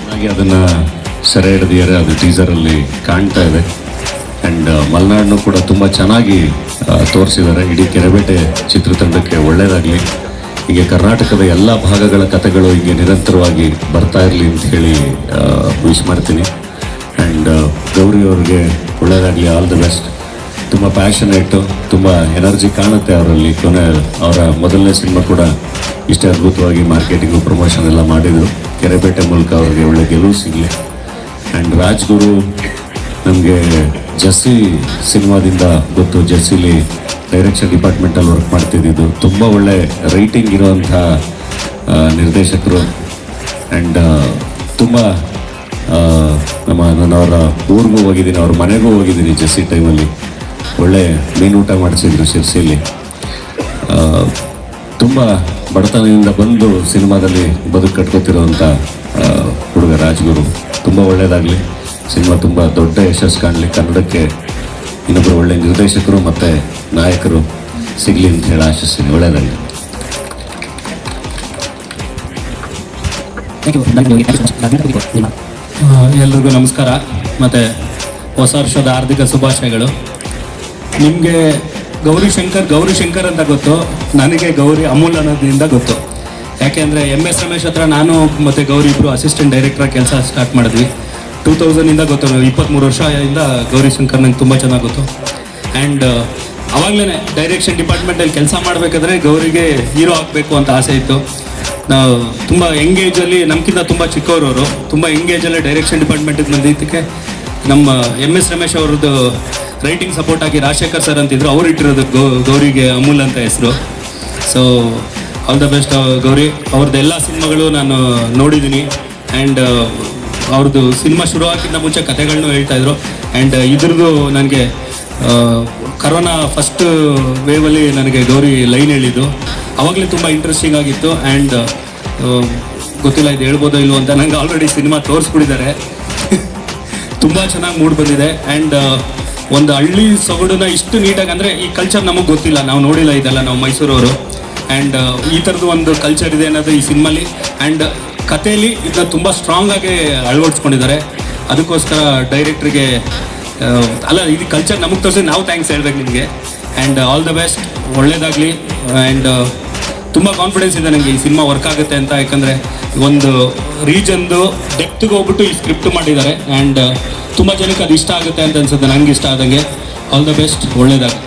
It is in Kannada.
ಹಾಗೆ ಅದನ್ನು ಸೆರೆ ಹಿಡಿದಿದ್ದಾರೆ, ಅದು ಟೀಸರಲ್ಲಿ ಕಾಣ್ತಾ ಇದೆ. ಆ್ಯಂಡ್ ಮಲೆನಾಡನ್ನು ಕೂಡ ತುಂಬ ಚೆನ್ನಾಗಿ ತೋರಿಸಿದ್ದಾರೆ. ಇಡೀ ಕೆರೆಬೇಟೆ ಚಿತ್ರತಂಡಕ್ಕೆ ಒಳ್ಳೆಯದಾಗಲಿ. ಹೀಗೆ ಕರ್ನಾಟಕದ ಎಲ್ಲ ಭಾಗಗಳ ಕಥೆಗಳು ಹೀಗೆ ನಿರಂತರವಾಗಿ ಬರ್ತಾ ಇರಲಿ ಅಂತ ಹೇಳಿ ವಿಶ್ ಮಾಡ್ತೀನಿ. ಆ್ಯಂಡ್ ಗೌರಿ ಅವ್ರಿಗೆ ಒಳ್ಳೆಯದಾಗಲಿ, ಆಲ್ ದ ಬೆಸ್ಟ್. ತುಂಬ ಪ್ಯಾಷನೇಟು, ತುಂಬ ಎನರ್ಜಿ ಕಾಣುತ್ತೆ ಅವರಲ್ಲಿ. ಅವರ ಮೊದಲನೇ ಸಿನಿಮಾ ಕೂಡ ಇಷ್ಟೇ ಅದ್ಭುತವಾಗಿ ಮಾರ್ಕೆಟಿಂಗು ಪ್ರಮೋಷನ್ ಎಲ್ಲ ಮಾಡಿದರು. ಕೆರೆಬೇಟೆ ಮೂಲಕ ಅವರಿಗೆ ಒಳ್ಳೆ ಗೆಲುವು ಸಿಗಲಿ. ಆ್ಯಂಡ್ ರಾಜ್ಗುರು ನಮಗೆ ಜಸ್ಸಿ ಸಿನಿಮಾದಿಂದ ಗೊತ್ತು. ಜಸ್ಸಿಲಿ ಡೈರೆಕ್ಷನ್ ಡಿಪಾರ್ಟ್ಮೆಂಟಲ್ಲಿ ವರ್ಕ್ ಮಾಡ್ತಿದ್ದಿದ್ದು. ತುಂಬ ಒಳ್ಳೆ ರೈಟಿಂಗ್ ಇರೋವಂಥ ನಿರ್ದೇಶಕರು. ಆ್ಯಂಡ್ ತುಂಬ ನಾನು ಅವರ ಊರಿಗೂ ಹೋಗಿದ್ದೀನಿ, ಅವ್ರ ಮನೆಗೂ ಹೋಗಿದ್ದೀನಿ ಜಸ್ಸಿ ಟೈಮಲ್ಲಿ. ಒಳ್ಳೆ ಮೀನೂಟ ಮಾಡಿಸಿದ್ರು ಶಿರ್ಸಿಲಿ. ತುಂಬ ಬಡತನದಿಂದ ಬಂದು ಸಿನಿಮಾದಲ್ಲಿ ಬದುಕು ಕಟ್ಕೋತಿರೋವಂಥ ಹುಡುಗ ರಾಜ್ಗುರು. ತುಂಬ ಒಳ್ಳೆಯದಾಗಲಿ, ಸಿನಿಮಾ ತುಂಬ ದೊಡ್ಡ ಯಶಸ್ಸು ಕಾಣಲಿ. ಕನ್ನಡಕ್ಕೆ ಇನ್ನೊಬ್ಬರು ಒಳ್ಳೆಯ ನಿರ್ದೇಶಕರು ಮತ್ತು ನಾಯಕರು ಸಿಗಲಿ ಅಂತ ಹೇಳಿ ಆಶಿಸ್ತೀನಿ. ಒಳ್ಳೆಯದಾಗಲಿ. ಎಲ್ರಿಗೂ ನಮಸ್ಕಾರ ಮತ್ತು ಹೊಸ ವರ್ಷದ ಹಾರ್ದಿಕ ಶುಭಾಶಯಗಳು. ನಿಮಗೆ ಗೌರಿಶಂಕರ್ ಅಂತ ಗೊತ್ತು, ನನಗೆ ಗೌರಿ ಅಮೂಲ್ ಅನ್ನೋದ್ರಿಂದ ಗೊತ್ತು. ಯಾಕೆಂದರೆ MS ರಮೇಶ್ ಹತ್ರ ನಾನು ಮತ್ತು ಗೌರಿ ಇಬ್ಬರು ಅಸಿಸ್ಟೆಂಟ್ ಡೈರೆಕ್ಟ್ರಾಗಿ ಕೆಲಸ ಸ್ಟಾರ್ಟ್ ಮಾಡಿದ್ವಿ. 2000 ಗೊತ್ತು, 23 ವರ್ಷದಿಂದ ಗೌರಿಶಂಕರ್ ನಂಗೆ ತುಂಬ ಚೆನ್ನಾಗಿ ಗೊತ್ತು. ಆ್ಯಂಡ್ ಅವಾಗಲೇ ಡೈರೆಕ್ಷನ್ ಡಿಪಾರ್ಟ್ಮೆಂಟಲ್ಲಿ ಕೆಲಸ ಮಾಡಬೇಕಾದ್ರೆ ಗೌರಿಗೆ ಹೀರೋ ಆಗಬೇಕು ಅಂತ ಆಸೆ ಇತ್ತು. ನಾವು ತುಂಬ ಯಂಗೇಜಲ್ಲಿ, ನಮಗಿಂತ ತುಂಬ ಚಿಕ್ಕವರು, ತುಂಬ ಯಂಗೇಜಲ್ಲೇ ಡೈರೆಕ್ಷನ್ ಡಿಪಾರ್ಟ್ಮೆಂಟಿಗೆ ಬಂದಿದ್ದಕ್ಕೆ ನಮ್ಮ MS ರಮೇಶ್ ಅವ್ರದ್ದು ರೈಟಿಂಗ್ ಸಪೋರ್ಟ್ ಆಗಿ ರಾಜಶೇಖರ್ ಸರ್ ಅಂತಿದ್ರು, ಅವ್ರು ಇಟ್ಟಿರೋದು ಗೌರಿಗೆ ಅಮೂಲ್ ಅಂತ ಹೆಸರು. So all the best Gauri. ಅವ್ರದ್ದು ಎಲ್ಲ ಸಿನಿಮಾಗಳು ನಾನು ನೋಡಿದ್ದೀನಿ. ಆ್ಯಂಡ್ ಅವ್ರದ್ದು ಸಿನಿಮಾ ಶುರುವಾಗಿಂತ ಮುಂಚೆ ಕಥೆಗಳನ್ನೂ ಹೇಳ್ತಾಯಿದ್ರು. ಆ್ಯಂಡ್ ಇದ್ರದ್ದು ನನಗೆ ಕರೋನಾ ಫಸ್ಟ್ ವೇವಲ್ಲಿ ನನಗೆ ಗೌರಿ ಲೈನ್ ಹೇಳಿದ್ದು ಆವಾಗಲೇ ತುಂಬ ಇಂಟ್ರೆಸ್ಟಿಂಗ್ ಆಗಿತ್ತು. ಆ್ಯಂಡ್ ಗೊತ್ತಿಲ್ಲ ಇದು ಹೇಳ್ಬೋದೋ ಇಲ್ವೋ ಅಂತ, ನನಗೆ ಆಲ್ರೆಡಿ ಸಿನಿಮಾ ತೋರಿಸ್ಬಿಟ್ಟಿದ್ದಾರೆ. ತುಂಬ ಚೆನ್ನಾಗಿ ಮೂಡ್ ಬಂದಿದೆ. ಆ್ಯಂಡ್ ಒಂದು ಹಳ್ಳಿ ಸೊಗಡನ್ನ ಇಷ್ಟು ನೀಟಾಗಿ, ಅಂದರೆ ಈ ಕಲ್ಚರ್ ನಮಗೆ ಗೊತ್ತಿಲ್ಲ, ನಾವು ನೋಡಿಲ್ಲ ಇದೆಲ್ಲ, ನಾವು ಮೈಸೂರವರು. ಆ್ಯಂಡ್ ಈ ಥರದ್ದು ಒಂದು ಕಲ್ಚರ್ ಇದೆ ಅನ್ನೋದು ಈ ಸಿನಿಮಾಲಿ. ಆ್ಯಂಡ್ ಕಥೆಯಲ್ಲಿ ಇದನ್ನ ತುಂಬ ಸ್ಟ್ರಾಂಗಾಗಿ ಅಳವಡಿಸ್ಕೊಂಡಿದ್ದಾರೆ. ಅದಕ್ಕೋಸ್ಕರ ಡೈರೆಕ್ಟ್ರಿಗೆ ಅಲ್ಲ, ಇದು ಕಲ್ಚರ್ ನಮಗೆ ತೋರಿಸಿ ನಾವು ಥ್ಯಾಂಕ್ಸ್ ಹೇಳ್ಬೇಕು ನಿಮಗೆ. ಆ್ಯಂಡ್ ಆಲ್ ದ ಬೆಸ್ಟ್, ಒಳ್ಳೇದಾಗಲಿ. ಆ್ಯಂಡ್ ತುಂಬ ಕಾನ್ಫಿಡೆನ್ಸ್ ಇದೆ ನನಗೆ ಈ ಸಿನಿಮಾ ವರ್ಕ್ ಆಗುತ್ತೆ ಅಂತ. ಯಾಕಂದರೆ ಒಂದು ರೀಜನ್ದು ಡೆಪ್ತ್ಗೆ ಹೋಗ್ಬಿಟ್ಟು ಈ ಸ್ಕ್ರಿಪ್ಟ್ ಮಾಡಿದ್ದಾರೆ. ಆ್ಯಂಡ್ ತುಂಬ ಜನಕ್ಕೆ ಅದು ಇಷ್ಟ ಆಗುತ್ತೆ ಅಂತ ಅನ್ಸುತ್ತೆ, ನನಗೆ ಇಷ್ಟ ಆದಂಗೆ. ಆಲ್ ದ ಬೆಸ್ಟ್, ಒಳ್ಳೇದಾಗಲಿ.